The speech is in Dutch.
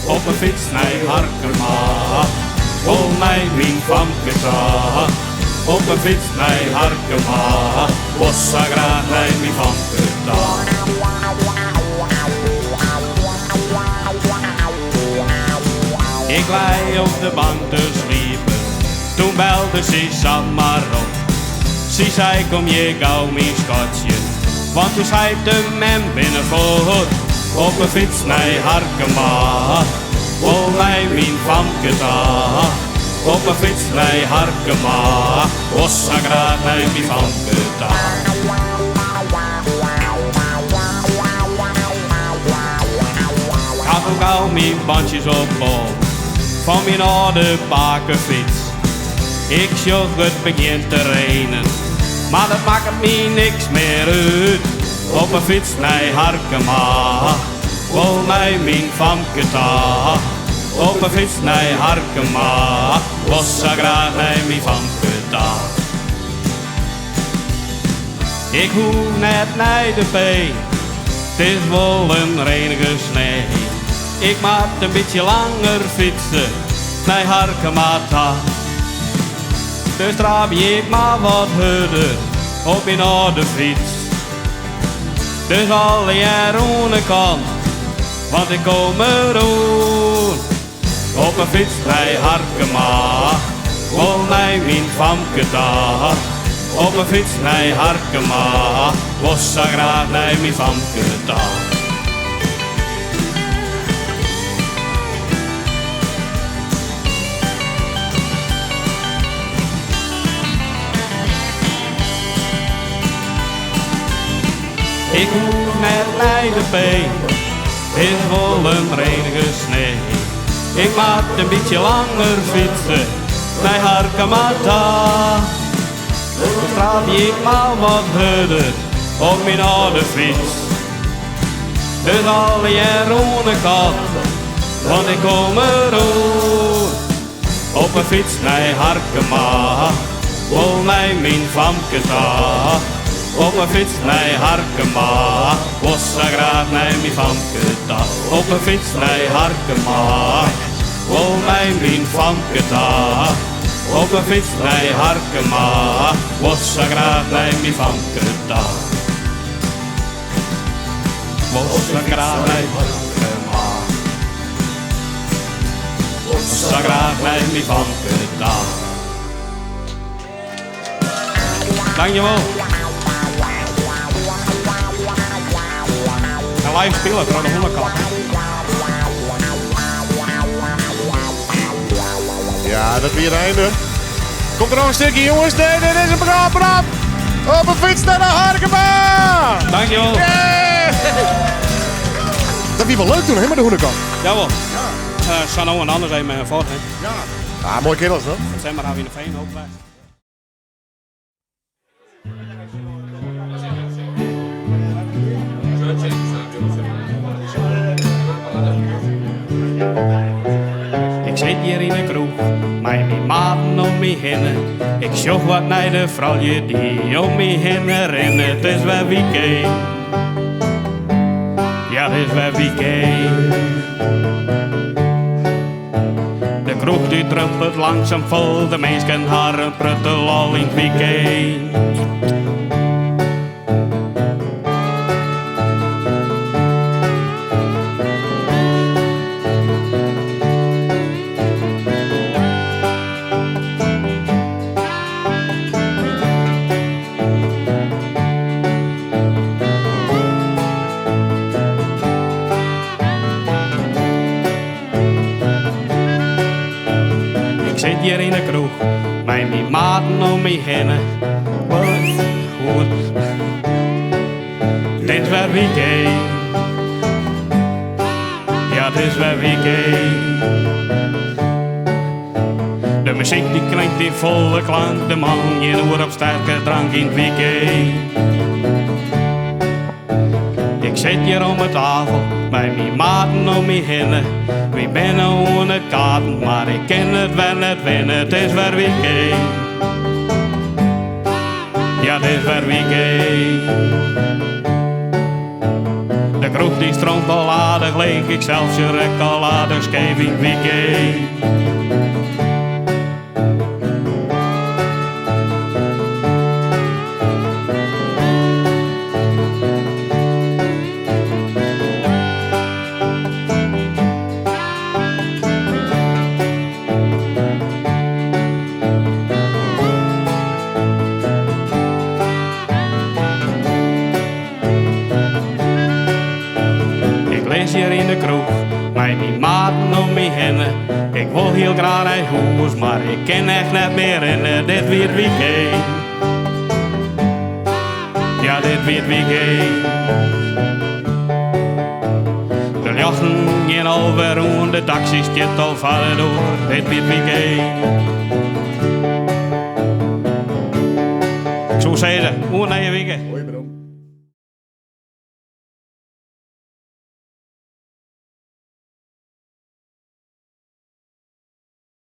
op een fiets naar Harkema. Vol mij mijn famke ta, op een fiets naar Harkema. Was zo graag naar mijn famke ta. Ik lei op de bank te sliepen, toen belde ze San maar op. Ze zei kom je gauw mijn schatje, want u schijpt hem en binnenvoor. Op een fiets naar Harkema, vol mij mijn famke ta. Op een fiets naar Harkema, was zo graag naar mijn famke ta. Ik had ook al mijn bandjes op bol van mijn oude bakenfiets. Ik zag het begint te regenen, maar dat maakt me niks meer uit. Op een fiets naar Harkema, vol mij mijn famke ta. Op een fiets naar Harkema, was zo graag naar mijn famke ta. Ik hoef net naar de peen, het is wel een renige snee. Ik mag een beetje langer fietsen naar Harkema ta. Dus draai ik maar wat harder op mijn oude fiets. Dus alle jaren kan, want ik kom erover. Op een fiets naar Harkema, vol mij mijn famke ta. Op een fiets naar Harkema, was zo graag naar mijn famke ta. Ik hoef net naar de peen, is vol een renige snee. Ik mag een beetje langer fietsen naar Harkema ta. Dus draai ik maar wat harder op mijn oude fiets. Dus alle jaren kan, want ik kom erover. Op een fiets naar Harkema, vol mij mijn famke ta. Op een fiets naar Harkema, was zo graag naar mijn famke ta. Op een fiets naar Harkema, vol mij mijn famke ta. Op een fiets naar Harkema, was zo graag naar mijn famke ta. Was zo graag naar Harkema, was zo graag naar mijn famke ta. Dankjewel. Live spelen voor de hondenkant. Ja, dat weer het einde. Komt er nog een stukje, jongens. Nee, dit is een brand. Op een fiets naar de Harkema. Dankjewel. Yeah. Dat was wel leuk toen, hè, met de hondenkant. Jawel. Ja. Sano en anders zijn mijn voort. Ja. Ah, mooi kerels, hoor. Dat zijn maar aan in de veen ook. Ik zit hier in de kroeg, met mijn maten om me heen. Ik zocht wat naar de vrouwje die om me heen rennen. Het is weer weekend, ja het is weer weekend. De kroeg die druppelt langzaam vol, de mensen haren pruttel al in het weekend. Ik zit hier in de kroeg, met mijn maten om me heen. Wat goed, het is weer weekend. Ja, het is weer weekend. De muziek die klinkt in volle klank, de man je hoort op sterke drank in het weekend. Ik zit hier om de tafel, met mijn maten om me heen. We binnen ohne kaarten, maar ik ken het wel net winnen. Het is weer weekend. Ja, het is weer weekend. De kroeg die stroomt al aardig leeg. Ik zelfs je rek al aardig scheef in het weekend. Hier in de kroeg, mij die maten om me heen. Ik wil heel graag naar huis, maar ik ken echt net meer in. Dit weer het weekend. Ja, dit weer het weekend. De jachten gaan alweer rond, de taxis zitten al verder door. Dit weer het weekend. Ik zou zeggen, hoe naar je weekend.